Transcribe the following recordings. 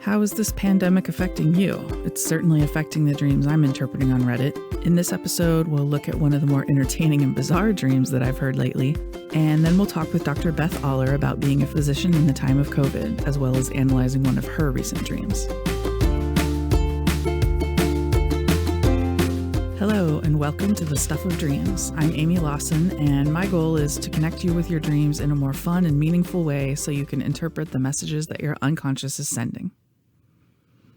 How is this pandemic affecting you? It's certainly affecting the dreams I'm interpreting on Reddit. In this episode, we'll look at one of the more entertaining and bizarre dreams that I've heard lately, and then we'll talk with Dr. Beth Oller about being a physician in the time of COVID, as well as analyzing one of her recent dreams. Hello, and welcome to The Stuff of Dreams. I'm Amy Lawson, and my goal is to connect you with your dreams in a more fun and meaningful way so you can interpret the messages that your unconscious is sending.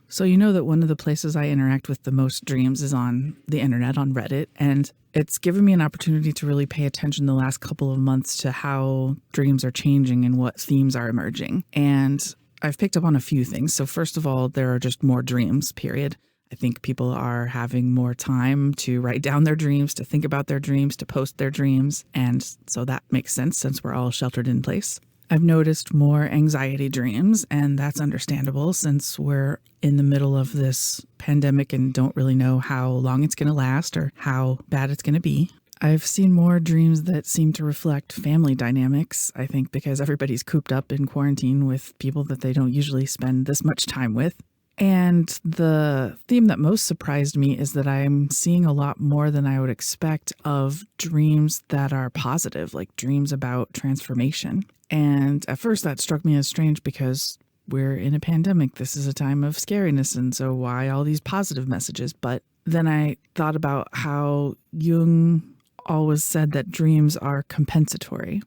So you know that one of the places I interact with the most dreams is on the internet, on Reddit, and it's given me an opportunity to really pay attention the last couple of months to how dreams are changing and what themes are emerging. And I've picked up on a few things. So first of all, there are just more dreams, period. I think people are having more time to write down their dreams, to think about their dreams, to post their dreams. And so that makes sense since we're all sheltered in place. I've noticed more anxiety dreams, and that's understandable since we're in the middle of this pandemic and don't really know how long it's going to last or how bad it's going to be. I've seen more dreams that seem to reflect family dynamics, I think because everybody's cooped up in quarantine with people that they don't usually spend this much time with. And the theme that most surprised me is that I'm seeing a lot more than I would expect of dreams that are positive, like dreams about transformation. And at first that struck me as strange because we're in a pandemic. This is a time of scariness. And so why all these positive messages? But then I thought about how Jung always said that dreams are compensatory.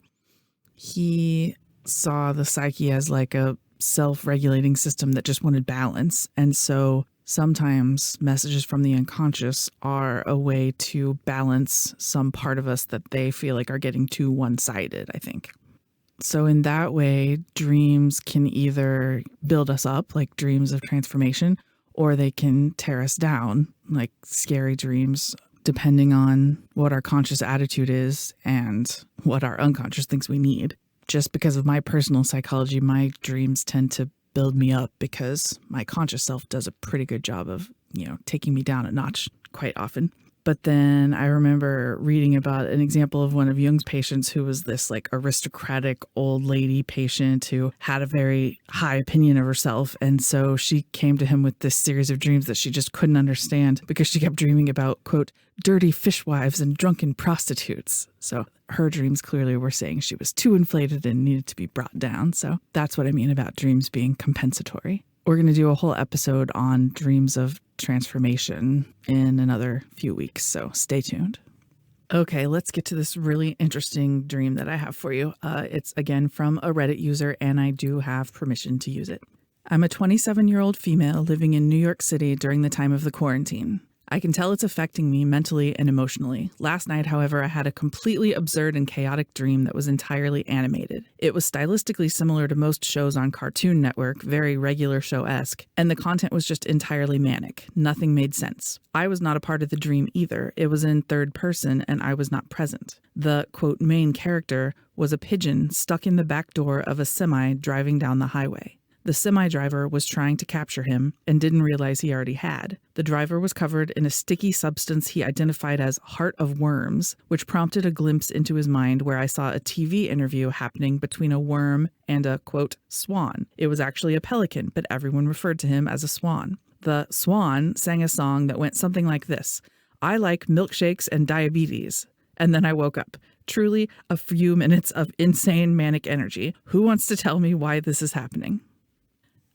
He saw the psyche as like a self-regulating system that just wanted balance. And so sometimes messages from the unconscious are a way to balance some part of us that they feel like are getting too one-sided, I think. So in that way, dreams can either build us up, like dreams of transformation, or they can tear us down, like scary dreams, depending on what our conscious attitude is and what our unconscious thinks we need. Just because of my personal psychology, my dreams tend to build me up because my conscious self does a pretty good job of, taking me down a notch quite often. But then I remember reading about an example of one of Jung's patients who was this like aristocratic old lady patient who had a very high opinion of herself. And so she came to him with this series of dreams that she just couldn't understand because she kept dreaming about, quote, dirty fishwives and drunken prostitutes. So her dreams clearly were saying she was too inflated and needed to be brought down. So that's what I mean about dreams being compensatory. We're going to do a whole episode on dreams of transformation in another few weeks, so stay tuned. Okay, let's get to this really interesting dream that I have for you. It's again from a Reddit user, and I do have permission to use it. I'm a 27-year-old female living in New York City during the time of the quarantine. I can tell it's affecting me mentally and emotionally. Last night, however, I had a completely absurd and chaotic dream that was entirely animated. It was stylistically similar to most shows on Cartoon Network, very regular show-esque, and the content was just entirely manic. Nothing made sense. I was not a part of the dream either. It was in third person, and I was not present. The, quote, main character was a pigeon stuck in the back door of a semi driving down the highway. The semi-driver was trying to capture him and didn't realize he already had. The driver was covered in a sticky substance he identified as heart of worms, which prompted a glimpse into his mind where I saw a TV interview happening between a worm and a, quote, swan. It was actually a pelican, but everyone referred to him as a swan. The swan sang a song that went something like this: I like milkshakes and diabetes. And then I woke up. Truly a few minutes of insane manic energy. Who wants to tell me why this is happening?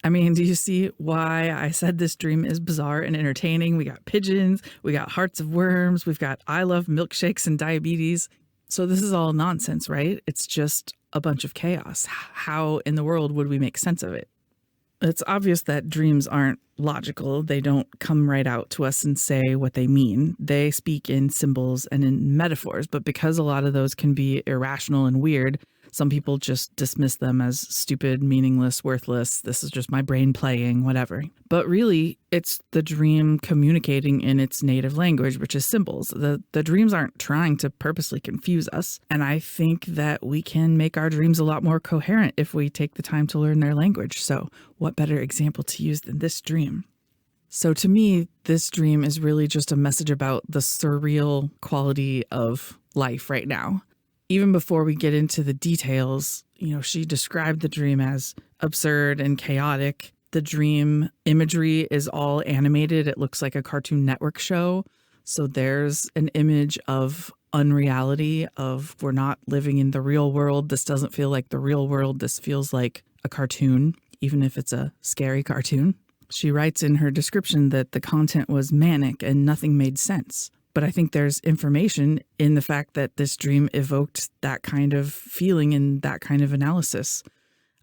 I mean, do you see why I said this dream is bizarre and entertaining? We got pigeons, we got hearts of worms, we've got I love milkshakes and diabetes. So this is all nonsense, right? It's just a bunch of chaos. How in the world would we make sense of it? It's obvious that dreams aren't logical. They don't come right out to us and say what they mean. They speak in symbols and in metaphors, but because a lot of those can be irrational and weird, some people just dismiss them as stupid, meaningless, worthless. This is just my brain playing, whatever. But really, it's the dream communicating in its native language, which is symbols. The dreams aren't trying to purposely confuse us. And I think that we can make our dreams a lot more coherent if we take the time to learn their language. So what better example to use than this dream? So to me, this dream is really just a message about the surreal quality of life right now. Even before we get into the details, she described the dream as absurd and chaotic. The dream imagery is all animated. It looks like a Cartoon Network show. So there's an image of unreality, of we're not living in the real world. This doesn't feel like the real world. This feels like a cartoon, even if it's a scary cartoon. She writes in her description that the content was manic and nothing made sense. But I think there's information in the fact that this dream evoked that kind of feeling and that kind of analysis.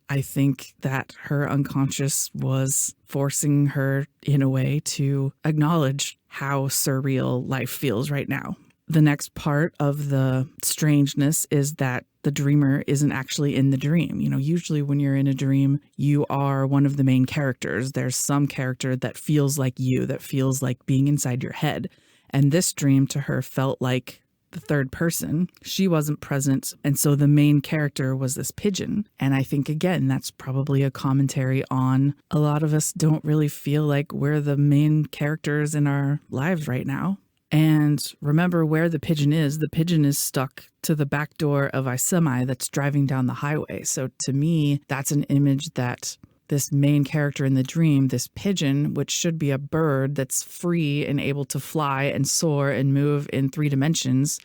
I think that her unconscious was forcing her in a way to acknowledge how surreal life feels right now. The next part of the strangeness is that the dreamer isn't actually in the dream. Usually when you're in a dream, you are one of the main characters. There's some character that feels like you, that feels like being inside your head. And this dream to her felt like the third person. She wasn't present. And so the main character was this pigeon. And I think, again, that's probably a commentary on a lot of us don't really feel like we're the main characters in our lives right now. And remember where the pigeon is. The pigeon is stuck to the back door of a semi that's driving down the highway. So to me, that's an image that this main character in the dream, this pigeon, which should be a bird that's free and able to fly and soar and move in 3 dimensions,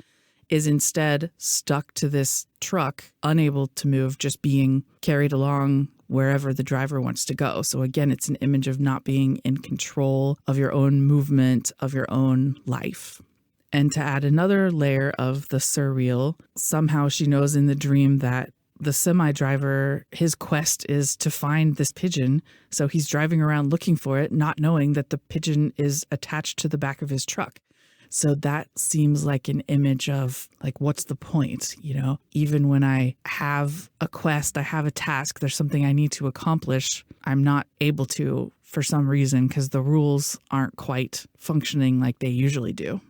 is instead stuck to this truck, unable to move, just being carried along wherever the driver wants to go. So again, it's an image of not being in control of your own movement, of your own life. And to add another layer of the surreal, somehow she knows in the dream that the semi driver, his quest is to find this pigeon. So he's driving around looking for it, not knowing that the pigeon is attached to the back of his truck. So that seems like an image of like, what's the point? Even when I have a quest, I have a task, there's something I need to accomplish, I'm not able to for some reason because the rules aren't quite functioning like they usually do.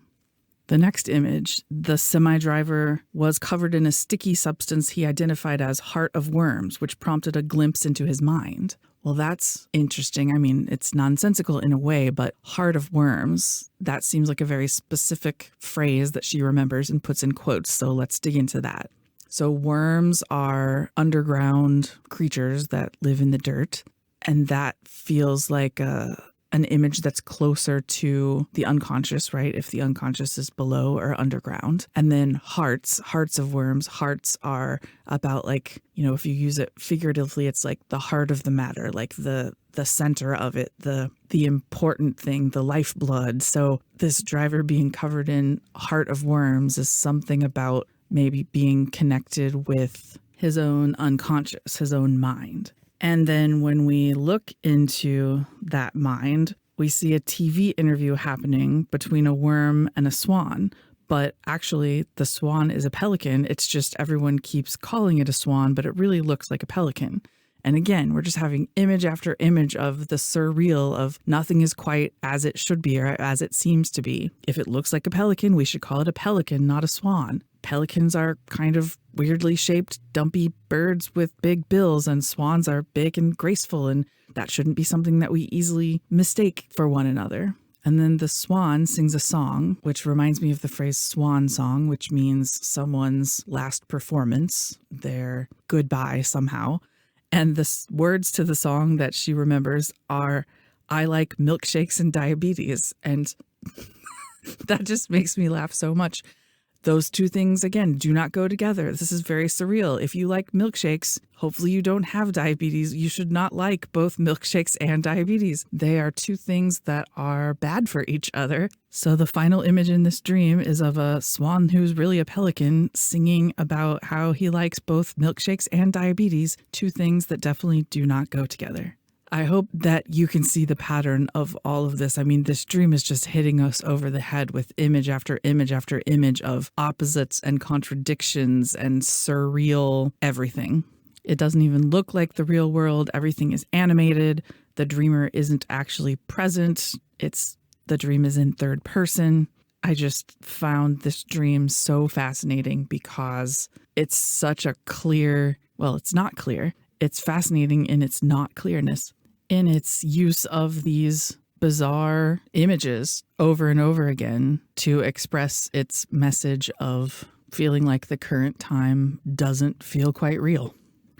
The next image, the semi-driver was covered in a sticky substance he identified as heart of worms, which prompted a glimpse into his mind. Well, that's interesting. I mean, it's nonsensical in a way, but heart of worms, that seems like a very specific phrase that she remembers and puts in quotes. So let's dig into that. So worms are underground creatures that live in the dirt, and that feels like an image that's closer to the unconscious, right? If the unconscious is below or underground. And then hearts of worms, hearts are about like, if you use it figuratively, it's like the heart of the matter, like the center of it, the important thing, the lifeblood. So this driver being covered in heart of worms is something about maybe being connected with his own unconscious, his own mind. And then when we look into that mind, we see a TV interview happening between a worm and a swan. But actually, the swan is a pelican. It's just everyone keeps calling it a swan, but it really looks like a pelican. And again, we're just having image after image of the surreal of nothing is quite as it should be or as it seems to be. If it looks like a pelican, we should call it a pelican, not a swan. Pelicans are kind of weirdly shaped, dumpy birds with big bills, and swans are big and graceful, and that shouldn't be something that we easily mistake for one another. And then the swan sings a song, which reminds me of the phrase swan song, which means someone's last performance, their goodbye somehow. And the words to the song that she remembers are, "I like milkshakes and diabetes." And that just makes me laugh so much. Those two things, again, do not go together. This is very surreal. If you like milkshakes, hopefully you don't have diabetes. You should not like both milkshakes and diabetes. They are two things that are bad for each other. So the final image in this dream is of a swan who's really a pelican singing about how he likes both milkshakes and diabetes, two things that definitely do not go together. I hope that you can see the pattern of all of this. I mean, this dream is just hitting us over the head with image after image after image of opposites and contradictions and surreal everything. It doesn't even look like the real world. Everything is animated. The dreamer isn't actually present. The dream is in third person. I just found this dream so fascinating because it's such a clear, well, it's not clear. It's fascinating in its not clearness, in its use of these bizarre images over and over again to express its message of feeling like the current time doesn't feel quite real.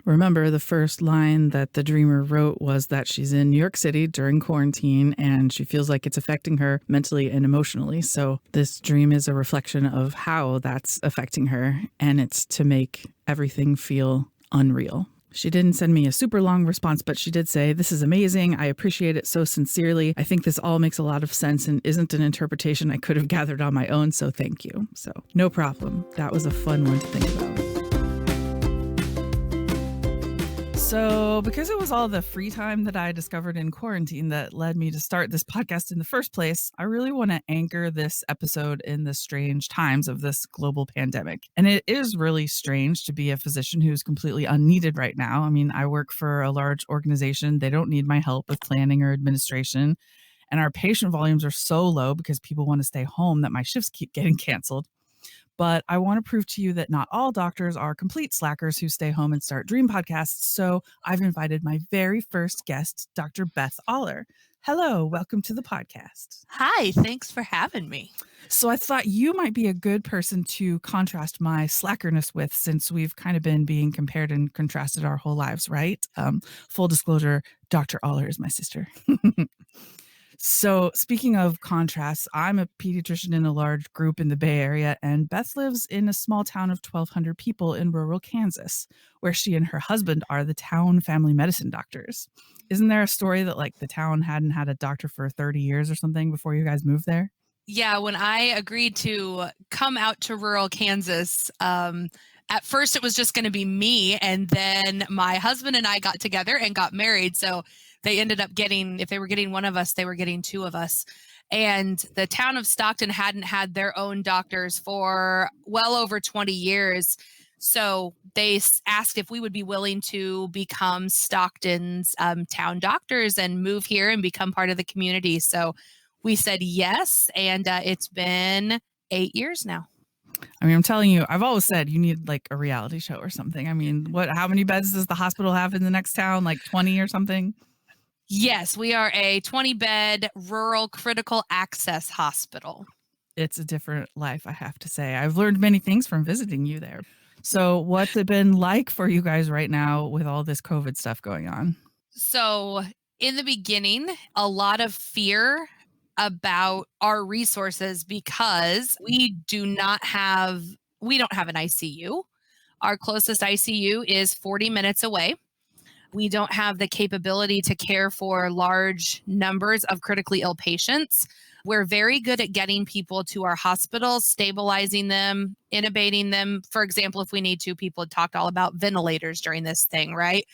Remember, the first line that the dreamer wrote was that she's in New York City during quarantine and she feels like it's affecting her mentally and emotionally. So this dream is a reflection of how that's affecting her, and it's to make everything feel unreal. She didn't send me a super long response, but she did say, "This is amazing. I appreciate it so sincerely. I think this all makes a lot of sense and isn't an interpretation I could have gathered on my own, so thank you." So no problem. That was a fun one to think about. So, because it was all the free time that I discovered in quarantine that led me to start this podcast in the first place, I really want to anchor this episode in the strange times of this global pandemic. And it is really strange to be a physician who's completely unneeded right now. I mean, I work for a large organization. They don't need my help with planning or administration. And our patient volumes are so low because people want to stay home that my shifts keep getting canceled. But I want to prove to you that not all doctors are complete slackers who stay home and start dream podcasts. So I've invited my very first guest, Dr. Beth Oller. Hello, welcome to the podcast. Hi, thanks for having me. So I thought you might be a good person to contrast my slackerness with, since we've kind of been being compared and contrasted our whole lives, right? Full disclosure, Dr. Oller is my sister. So speaking of contrasts, I'm a pediatrician in a large group in the Bay Area, and Beth lives in a small town of 1,200 people in rural Kansas, where she and her husband are the town family medicine doctors. Isn't there a story that like the town hadn't had a doctor for 30 years or something before you guys moved there? Yeah, when I agreed to come out to rural Kansas, at first it was just going to be me, and then my husband and I got together and got married. So they ended up getting, if they were getting one of us, they were getting two of us. And the town of Stockton hadn't had their own doctors for well over 20 years. So they asked if we would be willing to become Stockton's town doctors and move here and become part of the community. So we said yes, and it's been 8 years now. I mean, I'm telling you, I've always said you need like a reality show or something. I mean, how many beds does the hospital have in the next town? Like 20 or something? Yes, we are a 20-bed rural critical access hospital. It's a different life, I have to say. I've learned many things from visiting you there. So what's it been like for you guys right now with all this COVID stuff going on? So in the beginning, a lot of fear about our resources because we don't have an ICU. Our closest ICU is 40 minutes away. We don't have the capability to care for large numbers of critically ill patients. We're very good at getting people to our hospitals, stabilizing them, intubating them. For example, if we need to, people had talked all about ventilators during this thing, right?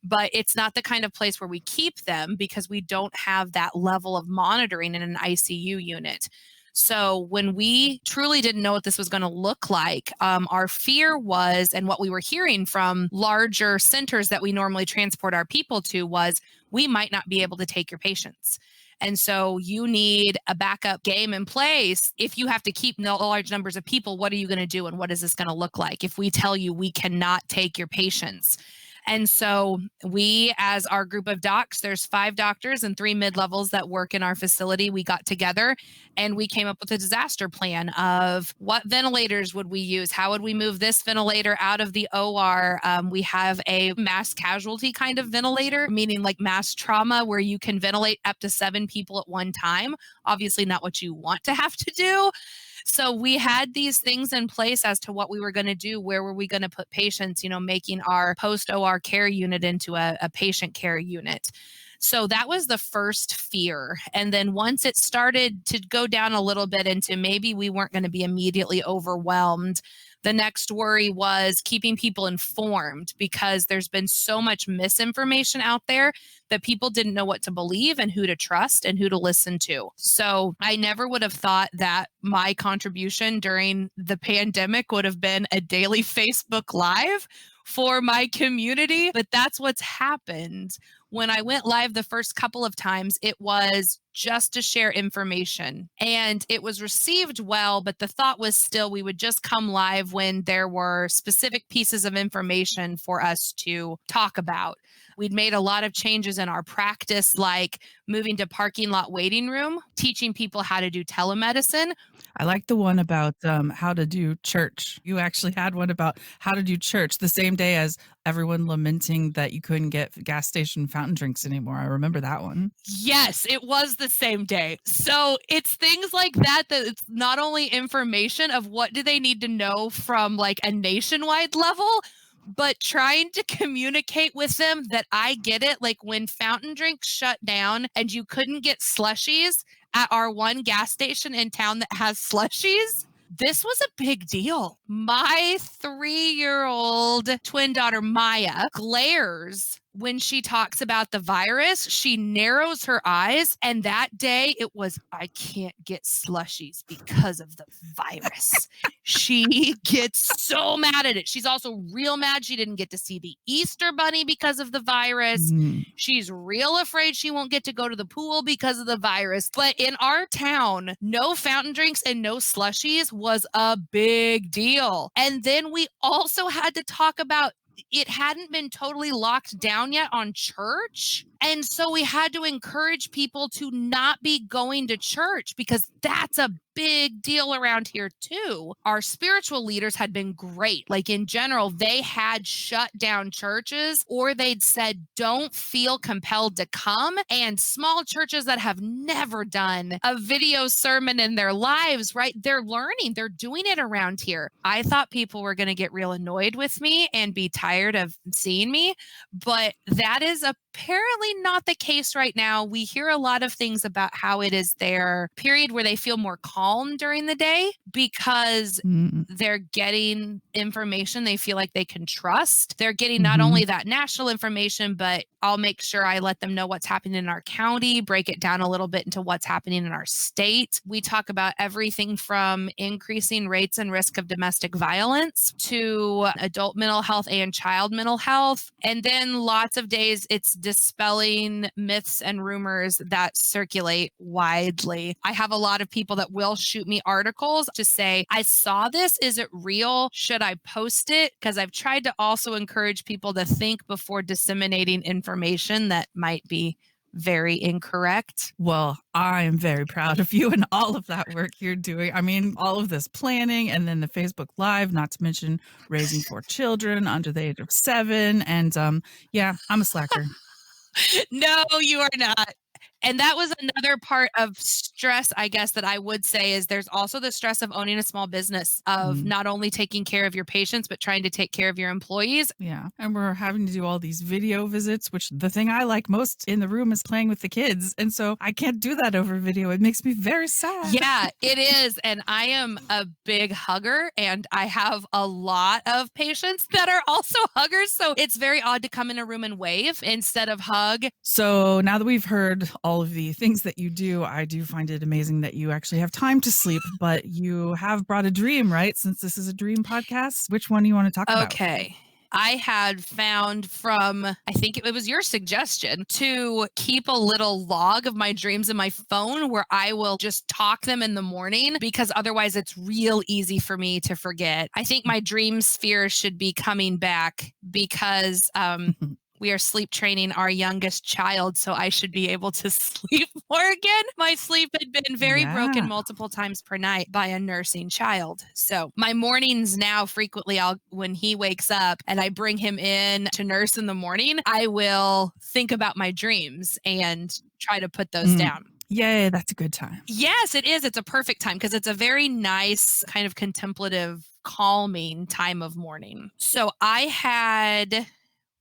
But it's not the kind of place where we keep them because we don't have that level of monitoring in an ICU unit. So when we truly didn't know what this was going to look like, our fear was, and what we were hearing from larger centers that we normally transport our people to was, we might not be able to take your patients. And so you need a backup game in place. If you have to keep large numbers of people, what are you going to do? And what is this going to look like if we tell you we cannot take your patients? And so we, as our group of docs, there's 5 doctors and 3 mid-levels that work in our facility. We got together and we came up with a disaster plan of what ventilators would we use? How would we move this ventilator out of the OR? We have a mass casualty kind of ventilator, meaning like mass trauma, where you can ventilate up to 7 people at one time. Obviously not what you want to have to do. So we had these things in place as to what we were going to do. Where were we going to put patients, making our post-OR care unit into a patient care unit. So that was the first fear. And then once it started to go down a little bit into maybe we weren't going to be immediately overwhelmed, the next worry was keeping people informed, because there's been so much misinformation out there that people didn't know what to believe and who to trust and who to listen to. So I never would have thought that my contribution during the pandemic would have been a daily Facebook Live for my community, but that's what's happened. When I went live the first couple of times, it was just to share information, and it was received well, but the thought was still we would just come live when there were specific pieces of information for us to talk about. We'd made a lot of changes in our practice, like moving to parking lot waiting room, teaching people how to do telemedicine. I like the one about how to do church. You actually had one about how to do church the same day as everyone lamenting that you couldn't get gas station fountain drinks anymore. I remember that one. Yes, it was the same day. So it's things like that that it's not only information of what do they need to know from like a nationwide level, but trying to communicate with them that I get it. Like when fountain drinks shut down and you couldn't get slushies at our one gas station in town that has slushies, this was a big deal. My 3-year-old twin daughter, Maya, glares when she talks about the virus. She narrows her eyes. And that day it was, I can't get slushies because of the virus. She gets so mad at it. She's also real mad she didn't get to see the Easter Bunny because of the virus. Mm. She's real afraid she won't get to go to the pool because of the virus. But in our town, no fountain drinks and no slushies was a big deal. And then we also had to talk about it hadn't been totally locked down yet on church. And so we had to encourage people to not be going to church because that's a big deal around here too. Our spiritual leaders had been great. Like in general, they had shut down churches or they'd said, don't feel compelled to come. And small churches that have never done a video sermon in their lives, right? They're learning, they're doing it around here. I thought people were going to get real annoyed with me and be tired of seeing me, but that is apparently not the case right now. We hear a lot of things about how it is their period where they feel more calm during the day because they're getting information they feel like they can trust. They're getting not only that national information, but I'll make sure I let them know what's happening in our county, break it down a little bit into what's happening in our state. We talk about everything from increasing rates and risk of domestic violence to adult mental health and child mental health. And then lots of days it's dispelling myths and rumors that circulate widely. I have a lot of people that will shoot me articles to say, I saw this. Is it real? Should I post it? Because I've tried to also encourage people to think before disseminating information that might be very incorrect. Well, I am very proud of you and all of that work you're doing. I mean, all of this planning and then the Facebook Live, not to mention raising 4 children under the age of 7. And yeah, I'm a slacker. No, you are not. And that was another part of stress, I guess, that I would say is there's also the stress of owning a small business, of not only taking care of your patients, but trying to take care of your employees. Yeah. And we're having to do all these video visits, which the thing I like most in the room is playing with the kids. And so I can't do that over video. It makes me very sad. Yeah, it is. And I am a big hugger and I have a lot of patients that are also huggers. So it's very odd to come in a room and wave instead of hug. So now that we've heard all of the things that you do, I do find it amazing that you actually have time to sleep, but you have brought a dream, right? Since this is a dream podcast, which one do you want to talk about? Okay. I had found from, I think it was your suggestion, to keep a little log of my dreams in my phone where I will just talk them in the morning because otherwise it's real easy for me to forget. I think my dream sphere should be coming back because we are sleep training our youngest child, so I should be able to sleep more again. My sleep had been very broken multiple times per night by a nursing child. So my mornings now frequently, when he wakes up and I bring him in to nurse in the morning, I will think about my dreams and try to put those down. Yay, that's a good time. Yes, it is. It's a perfect time because it's a very nice kind of contemplative, calming time of morning. So I had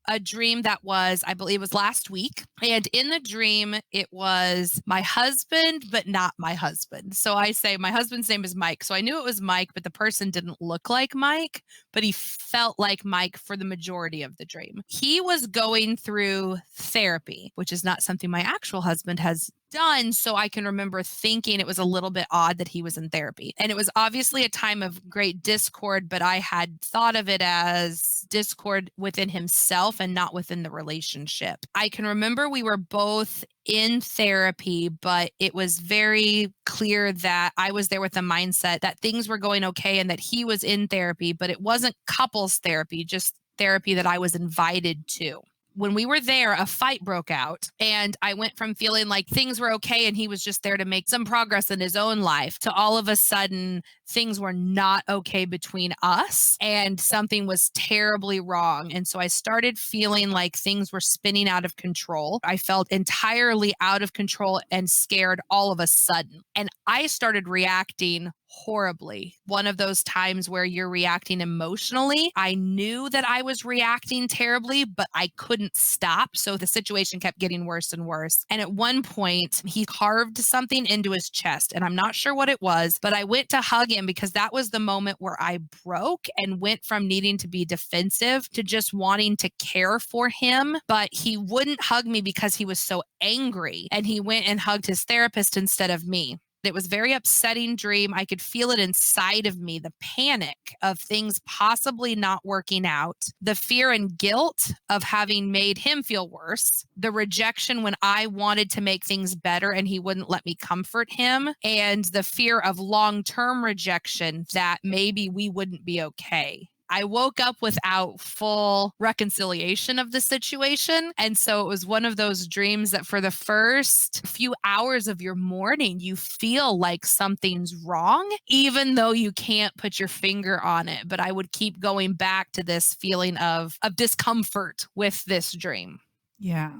a dream that was, I believe it was last week. And in the dream, it was my husband, but not my husband. So I say my husband's name is Mike. So I knew it was Mike, but the person didn't look like Mike, but he felt like Mike for the majority of the dream. He was going through therapy, which is not something my actual husband has done. So I can remember thinking it was a little bit odd that he was in therapy. And it was obviously a time of great discord, but I had thought of it as discord within himself and not within the relationship. I can remember we were both in therapy, but it was very clear that I was there with the mindset that things were going okay and that he was in therapy, but it wasn't couples therapy, just therapy that I was invited to. When we were there, a fight broke out, and I went from feeling like things were okay and he was just there to make some progress in his own life to all of a sudden things were not okay between us and something was terribly wrong. And so I started feeling like things were spinning out of control. I felt entirely out of control and scared all of a sudden. And I started reacting horribly. One of those times where you're reacting emotionally. I knew that I was reacting terribly, but I couldn't stop. So the situation kept getting worse and worse. And at one point, he carved something into his chest, and I'm not sure what it was, but I went to hug him because that was the moment where I broke and went from needing to be defensive to just wanting to care for him. But he wouldn't hug me because he was so angry, and he went and hugged his therapist instead of me. It was a very upsetting dream. I could feel it inside of me, the panic of things possibly not working out, the fear and guilt of having made him feel worse, the rejection when I wanted to make things better and he wouldn't let me comfort him, and the fear of long-term rejection that maybe we wouldn't be okay. I woke up without full reconciliation of the situation. And so it was one of those dreams that for the first few hours of your morning, you feel like something's wrong, even though you can't put your finger on it. But I would keep going back to this feeling of discomfort with this dream. Yeah.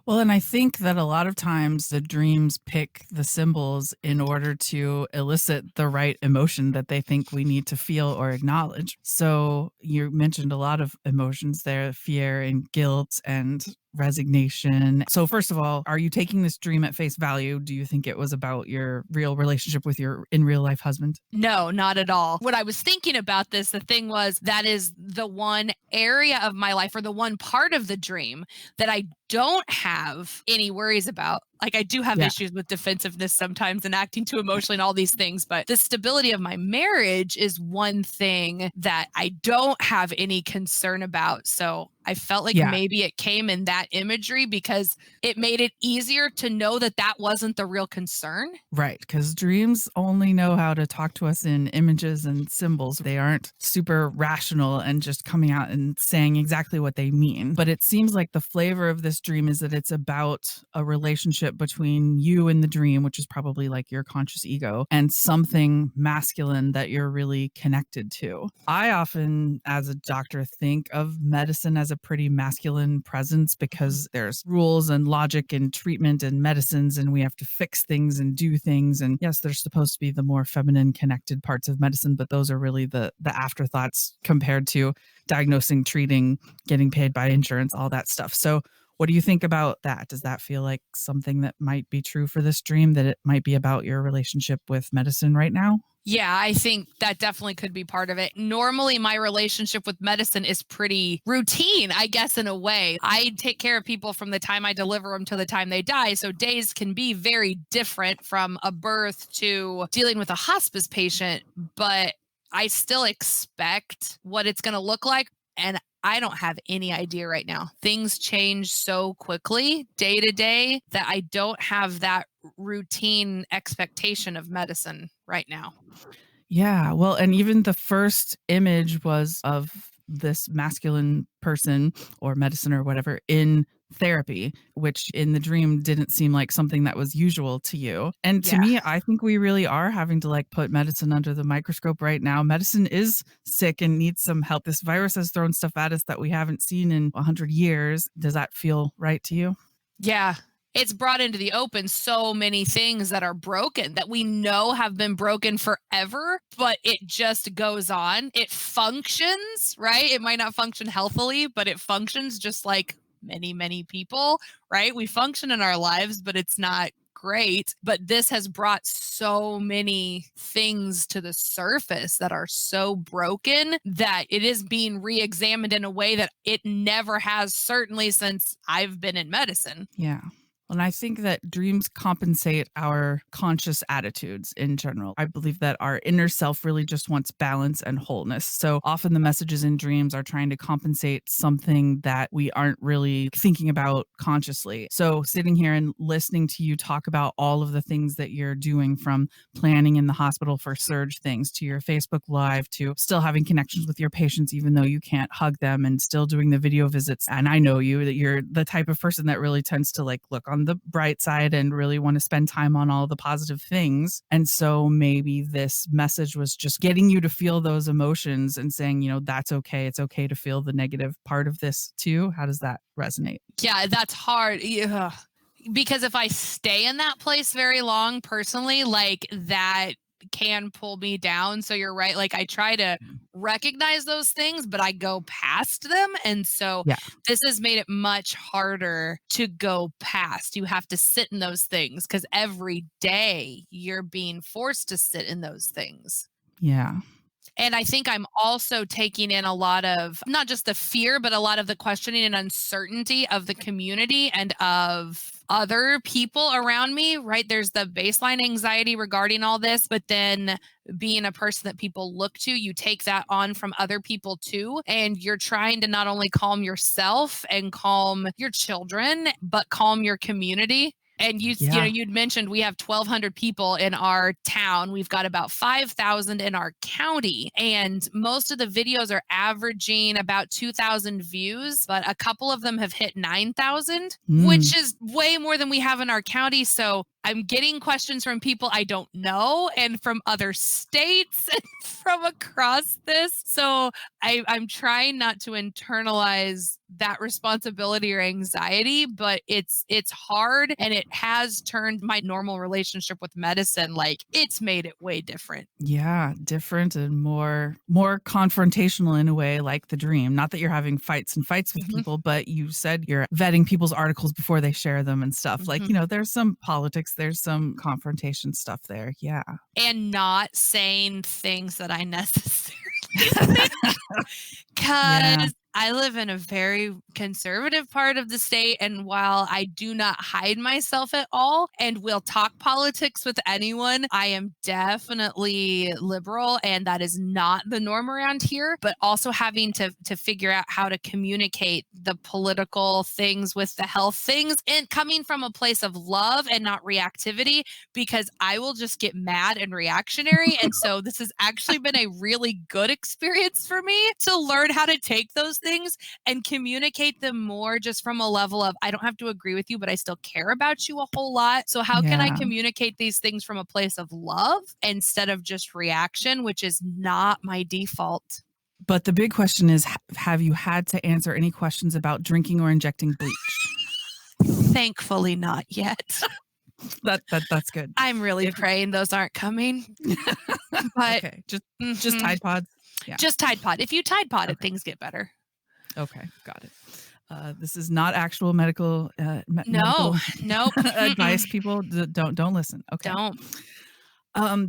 Well, and I think that a lot of times the dreams pick the symbols in order to elicit the right emotion that they think we need to feel or acknowledge. So you mentioned a lot of emotions there, fear and guilt and resignation. So first of all, are you taking this dream at face value? Do you think it was about your real relationship with your in real life husband? No, not at all. When I was thinking about this, the thing was that is the one area of my life or the one part of the dream that I don't have any worries about. Like I do have issues with defensiveness sometimes and acting too emotionally and all these things, but the stability of my marriage is one thing that I don't have any concern about. So I felt like maybe it came in that imagery because it made it easier to know that that wasn't the real concern. Right, because dreams only know how to talk to us in images and symbols. They aren't super rational and just coming out and saying exactly what they mean. But it seems like the flavor of this dream is that it's about a relationship between you and the dream, which is probably like your conscious ego, and something masculine that you're really connected to. I often, as a doctor, think of medicine as a pretty masculine presence because there's rules and logic and treatment and medicines, and we have to fix things and do things. And yes, there's supposed to be the more feminine connected parts of medicine, but those are really the afterthoughts compared to diagnosing, treating, getting paid by insurance, all that stuff. So what do you think about that? Does that feel like something that might be true for this dream, that it might be about your relationship with medicine right now? Yeah, I think that definitely could be part of it. Normally, my relationship with medicine is pretty routine, I guess, in a way. I take care of people from the time I deliver them to the time they die. So days can be very different from a birth to dealing with a hospice patient, but I still expect what it's going to look like. And I don't have any idea right now. Things change so quickly day to day that I don't have that routine expectation of medicine right now. Yeah, well, and even the first image was of this masculine person or medicine or whatever in therapy, which in the dream didn't seem like something that was usual to you. And to Yeah. me, I think we really are having to like put medicine under the microscope right now. Medicine is sick and needs some help. This virus has thrown stuff at us that we haven't seen in 100 years. Does that feel right to you? Yeah. It's brought into the open so many things that are broken that we know have been broken forever, but it just goes on. It functions, right? It might not function healthily, but it functions just like many, many people, right? We function in our lives, but it's not great. But this has brought so many things to the surface that are so broken that it is being re-examined in a way that it never has, certainly since I've been in medicine. Yeah. And I think that dreams compensate our conscious attitudes in general. I believe that our inner self really just wants balance and wholeness. So often the messages in dreams are trying to compensate something that we aren't really thinking about consciously. So sitting here and listening to you talk about all of the things that you're doing, from planning in the hospital for surge things to your Facebook Live to still having connections with your patients even though you can't hug them, and still doing the video visits. And I know you, that you're the type of person that really tends to like look on the bright side and really want to spend time on all the positive things. And so maybe this message was just getting you to feel those emotions and saying, that's okay. It's okay to feel the negative part of this too. How does that resonate? Yeah, that's hard. Yeah. Because if I stay in that place very long personally, like that can pull me down. So you're right. Like I try to recognize those things, but I go past them. And so Yeah. this has made it much harder to go past. You have to sit in those things because every day you're being forced to sit in those things. Yeah. And I think I'm also taking in a lot of not just the fear, but a lot of the questioning and uncertainty of the community and of other people around me, right? There's the baseline anxiety regarding all this, but then being a person that people look to, you take that on from other people too. And you're trying to not only calm yourself and calm your children, but calm your community. And you'd mentioned we have 1,200 people in our town. We've got about 5,000 in our county. And most of the videos are averaging about 2,000 views, but a couple of them have hit 9,000, which is way more than we have in our county. So I'm getting questions from people I don't know and from other states and from across this. So I'm trying not to internalize that responsibility or anxiety, but it's hard, and it has turned my normal relationship with medicine, like it's made it way different. Yeah, different and more confrontational in a way, like the dream. Not that you're having fights with people, but you said you're vetting people's articles before they share them and stuff. Like, there's some politics, there's some confrontation stuff there. Yeah. And not saying things that I necessarily think. Because I live in a very conservative part of the state, and while I do not hide myself at all and will talk politics with anyone, I am definitely liberal, and that is not the norm around here. But also having to figure out how to communicate the political things with the health things, and coming from a place of love and not reactivity, because I will just get mad and reactionary. And so this has actually been a really good experience for me to learn how to take those things and communicate them more just from a level of, I don't have to agree with you, but I still care about you a whole lot. So how can I communicate these things from a place of love instead of just reaction, which is not my default? But the big question is, have you had to answer any questions about drinking or injecting bleach? Thankfully not yet. That's good. I'm really praying those aren't coming. But okay, just Tide Pods. Yeah. Just Tide Pod. If you Tide Pod it, things get better. Okay, got it. This is not actual medical no advice. People don't listen. Okay. Don't.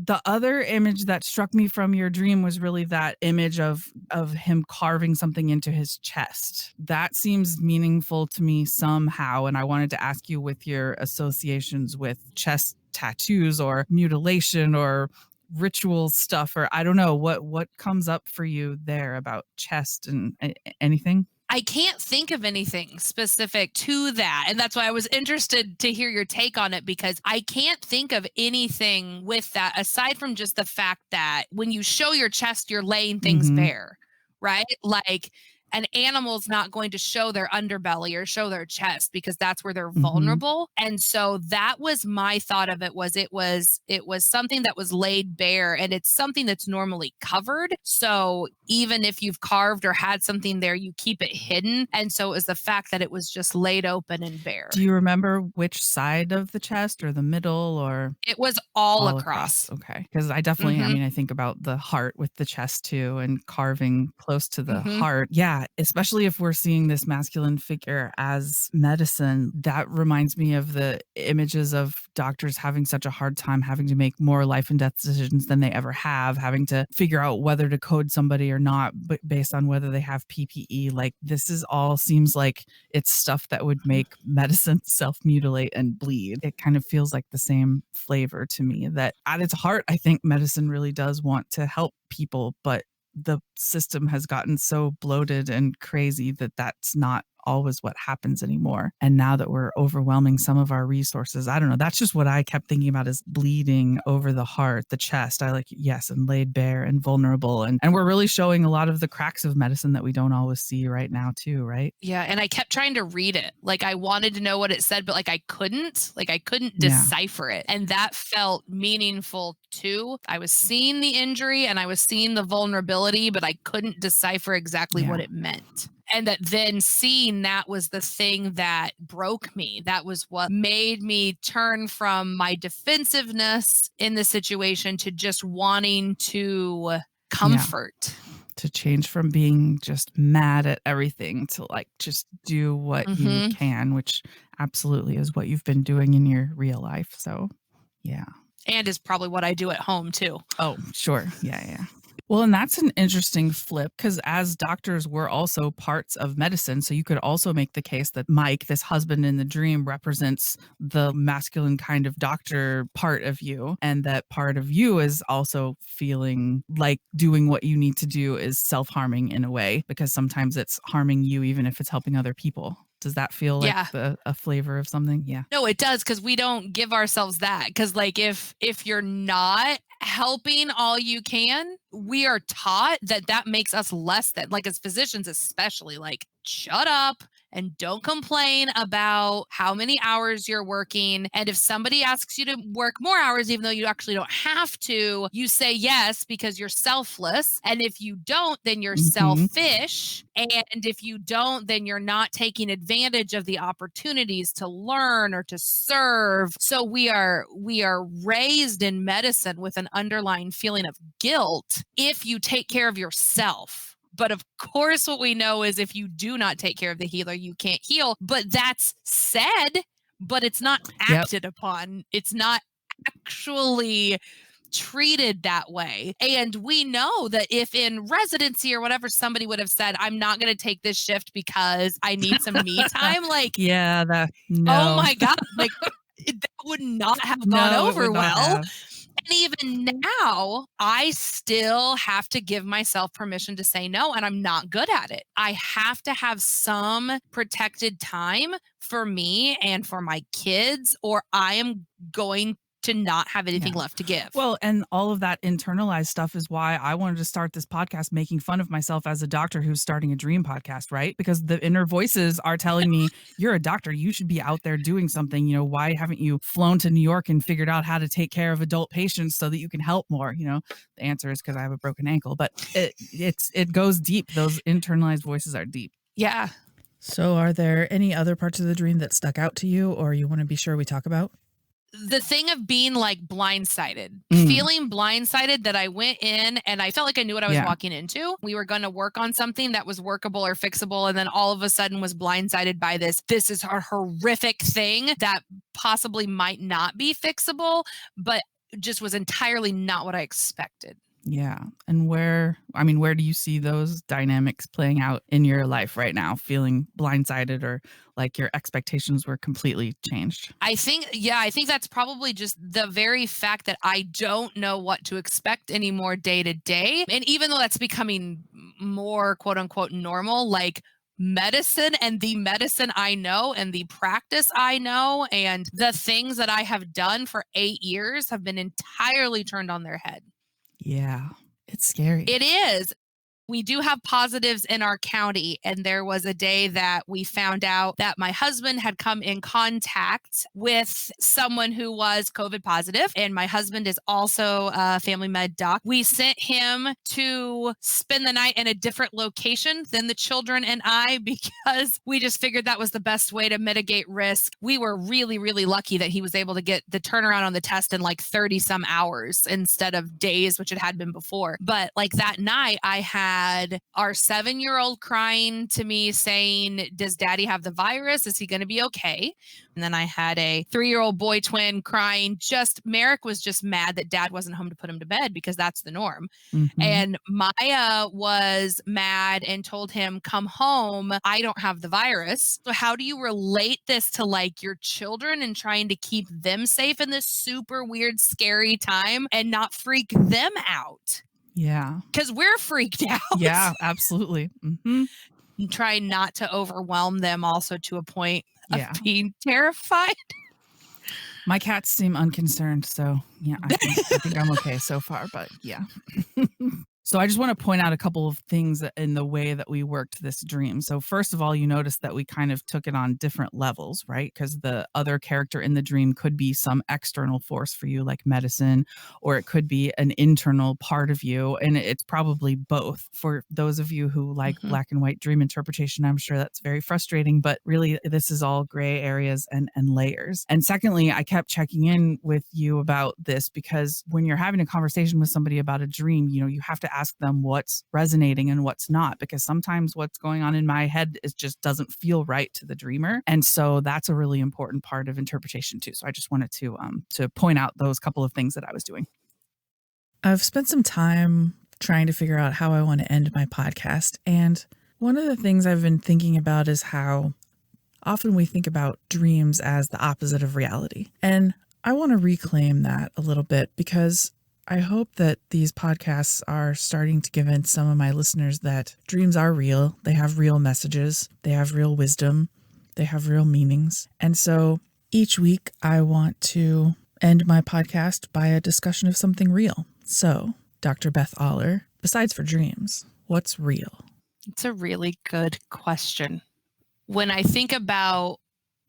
The other image that struck me from your dream was really that image of him carving something into his chest. That seems meaningful to me somehow, and I wanted to ask you, with your associations with chest tattoos or mutilation or ritual stuff, or I don't know, what comes up for you there about chest and anything? I can't think of anything specific to that. And that's why I was interested to hear your take on it, because I can't think of anything with that aside from just the fact that when you show your chest, you're laying things bare, right? Like an animal's not going to show their underbelly or show their chest because that's where they're vulnerable. And so that was my thought of it was something that was laid bare, and it's something that's normally covered. So even if you've carved or had something there, you keep it hidden. And so it was the fact that it was just laid open and bare. Do you remember which side of the chest, or the middle, or? It was all across. Okay. Because I definitely, I think about the heart with the chest too, and carving close to the heart. Yeah. Yeah, especially if we're seeing this masculine figure as medicine, that reminds me of the images of doctors having such a hard time having to make more life and death decisions than they ever have, having to figure out whether to code somebody or not, but based on whether they have PPE. Like this is all seems like it's stuff that would make medicine self-mutilate and bleed. It kind of feels like the same flavor to me, that at its heart, I think medicine really does want to help people, but the system has gotten so bloated and crazy that that's not always what happens anymore. And now that we're overwhelming some of our resources, I don't know. That's just what I kept thinking about, is bleeding over the heart, the chest. I like, yes, and laid bare and vulnerable. And we're really showing a lot of the cracks of medicine that we don't always see right now too, right? Yeah. And I kept trying to read it. Like I wanted to know what it said, but I couldn't Yeah. decipher it. And that felt meaningful too. I was seeing the injury and I was seeing the vulnerability, but I couldn't decipher exactly what it meant. And that then seeing that was the thing that broke me. That was what made me turn from my defensiveness in the situation to just wanting to comfort. To change from being just mad at everything to like just do what you can, which absolutely is what you've been doing in your real life. So, yeah. And is probably what I do at home too. Oh, sure. Yeah. Well, and that's an interesting flip, because as doctors, we're also parts of medicine. So you could also make the case that Mike, this husband in the dream, represents the masculine kind of doctor part of you, and that part of you is also feeling like doing what you need to do is self-harming in a way, because sometimes it's harming you even if it's helping other people. Does that feel like a flavor of something? Yeah. No, it does, because we don't give ourselves that. Because like if you're not helping all you can, we are taught that makes us less than, like as physicians especially, like shut up and don't complain about how many hours you're working. And if somebody asks you to work more hours, even though you actually don't have to, you say yes because you're selfless. And if you don't, then you're selfish. And if you don't, then you're not taking advantage of the opportunities to learn or to serve. So we are raised in medicine with an underlying feeling of guilt if you take care of yourself. But of course, what we know is if you do not take care of the healer, you can't heal. But that's said, but it's not acted upon. It's not actually treated that way. And we know that if in residency or whatever, somebody would have said, I'm not going to take this shift because I need some me time. Like, no. Oh my God. Like that would not have gone over well. And even now, I still have to give myself permission to say no, and I'm not good at it. I have to have some protected time for me and for my kids, or I am going to not have anything left to give. Well, and all of that internalized stuff is why I wanted to start this podcast making fun of myself as a doctor who's starting a dream podcast, right? Because the inner voices are telling me, you're a doctor, you should be out there doing something. You know, why haven't you flown to New York and figured out how to take care of adult patients so that you can help more? You know, the answer is because I have a broken ankle, but it goes deep. Those internalized voices are deep. Yeah. So are there any other parts of the dream that stuck out to you or you want to be sure we talk about? The thing of being like blindsided, feeling blindsided, that I went in and I felt like I knew what I was walking into. We were going to work on something that was workable or fixable. And then all of a sudden was blindsided by this is a horrific thing that possibly might not be fixable, but just was entirely not what I expected. Yeah. And where do you see those dynamics playing out in your life right now? Feeling blindsided or like your expectations were completely changed? I think that's probably just the very fact that I don't know what to expect anymore day to day. And even though that's becoming more quote unquote normal, like medicine and the medicine I know and the practice I know and the things that I have done for 8 years have been entirely turned on their head. Yeah, it's scary. It is. We do have positives in our county, and there was a day that we found out that my husband had come in contact with someone who was COVID positive, and my husband is also a family med doc. We sent him to spend the night in a different location than the children and I because we just figured that was the best way to mitigate risk. We were really, really lucky that he was able to get the turnaround on the test in like 30 some hours instead of days, which it had been before. But like that night, I had had our 7-year-old crying to me saying, does daddy have the virus? Is he going to be okay? And then I had a 3-year-old boy twin crying. Merrick was just mad that dad wasn't home to put him to bed because that's the norm. Mm-hmm. And Maya was mad and told him, come home. I don't have the virus. So how do you relate this to like your children and trying to keep them safe in this super weird, scary time and not freak them out? Yeah. Because we're freaked out. Yeah, absolutely. Mm-hmm. And try not to overwhelm them also to a point of Yeah. being terrified. My cats seem unconcerned, so yeah, I think I'm okay so far, but yeah. So I just want to point out a couple of things in the way that we worked this dream. So first of all, you notice that we kind of took it on different levels, right? Because the other character in the dream could be some external force for you, like medicine, or it could be an internal part of you. And it's probably both. For those of you who like black and white dream interpretation, I'm sure that's very frustrating, but really this is all gray areas and layers. And secondly, I kept checking in with you about this because when you're having a conversation with somebody about a dream, you have to ask them what's resonating and what's not, because sometimes what's going on in my head is just doesn't feel right to the dreamer. And so that's a really important part of interpretation too. So I just wanted to point out those couple of things that I was doing. I've spent some time trying to figure out how I want to end my podcast. And one of the things I've been thinking about is how often we think about dreams as the opposite of reality. And I want to reclaim that a little bit because I hope that these podcasts are starting to convince some of my listeners that dreams are real. They have real messages. They have real wisdom. They have real meanings. And so each week I want to end my podcast by a discussion of something real. So, Dr. Beth Oller, besides for dreams, what's real? It's a really good question. When I think about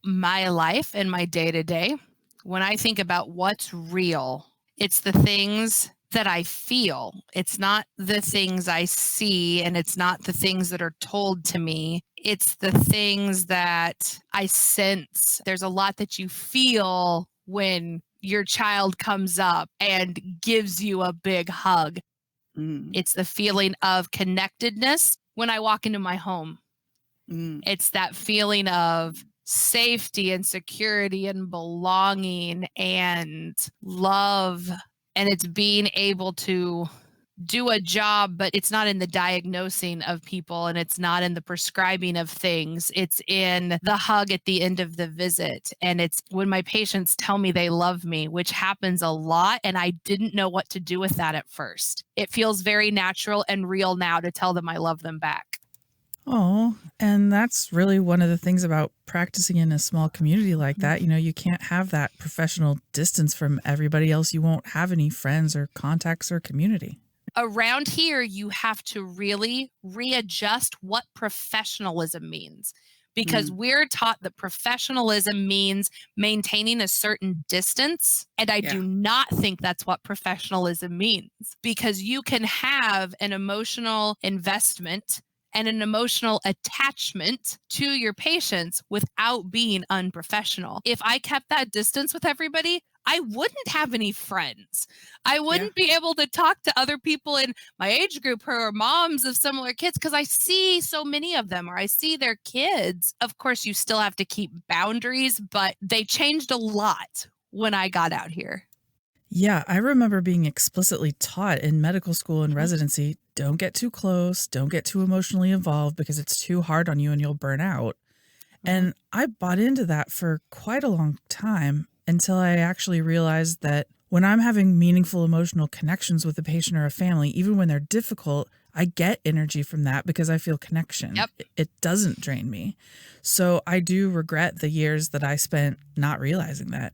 my life and my day-to-day, when I think about what's real, it's the things that I feel. It's not the things I see, and it's not the things that are told to me. It's the things that I sense. There's a lot that you feel when your child comes up and gives you a big hug. It's the feeling of connectedness when I walk into my home. It's that feeling of safety and security and belonging and love. And it's being able to do a job, but it's not in the diagnosing of people and it's not in the prescribing of things. It's in the hug at the end of the visit. And it's when my patients tell me they love me, which happens a lot. And I didn't know what to do with that at first. It feels very natural and real now to tell them I love them back. Oh, and that's really one of the things about practicing in a small community like that. You can't have that professional distance from everybody else. You won't have any friends or contacts or community. Around here, you have to really readjust what professionalism means, because we're taught that professionalism means maintaining a certain distance. And I do not think that's what professionalism means, because you can have an emotional investment and an emotional attachment to your patients without being unprofessional. If I kept that distance with everybody, I wouldn't have any friends. I wouldn't be able to talk to other people in my age group who are moms of similar kids, because I see so many of them, or I see their kids. Of course, you still have to keep boundaries, but they changed a lot when I got out here. Yeah, I remember being explicitly taught in medical school and residency, don't get too close, don't get too emotionally involved because it's too hard on you and you'll burn out. And I bought into that for quite a long time until I actually realized that when I'm having meaningful emotional connections with a patient or a family, even when they're difficult, I get energy from that because I feel connection. It doesn't drain me. So I do regret the years that I spent not realizing that.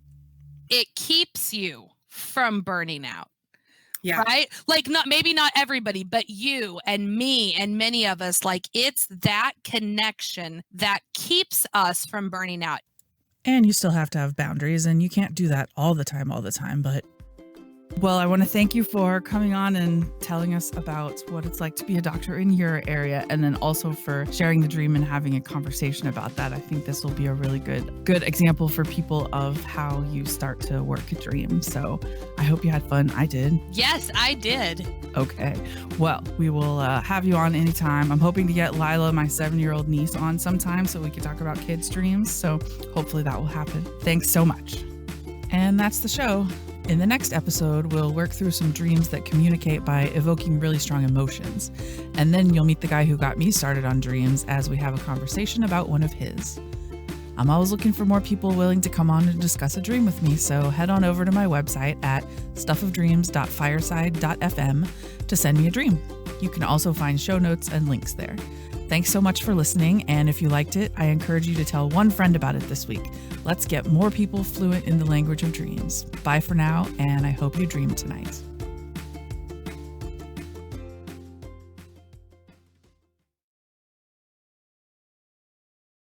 It keeps you from burning out. Yeah. Right? Like maybe not everybody, but you and me and many of us, like it's that connection that keeps us from burning out. And you still have to have boundaries, and you can't do that all the time, but Well, I want to thank you for coming on and telling us about what it's like to be a doctor in your area, and then also for sharing the dream and having a conversation about that. I think this will be a really good example for people of how you start to work a dream. So I hope you had fun. I did. Yes, I did. Okay. Well, we will have you on anytime. I'm hoping to get Lila, my 7-year-old niece, on sometime so we can talk about kids' dreams. So hopefully that will happen. Thanks so much. And that's the show. In the next episode, we'll work through some dreams that communicate by evoking really strong emotions. And then you'll meet the guy who got me started on dreams as we have a conversation about one of his. I'm always looking for more people willing to come on and discuss a dream with me, so head on over to my website at stuffofdreams.fireside.fm to send me a dream. You can also find show notes and links there. Thanks so much for listening, and if you liked it, I encourage you to tell one friend about it this week. Let's get more people fluent in the language of dreams. Bye for now, and I hope you dream tonight.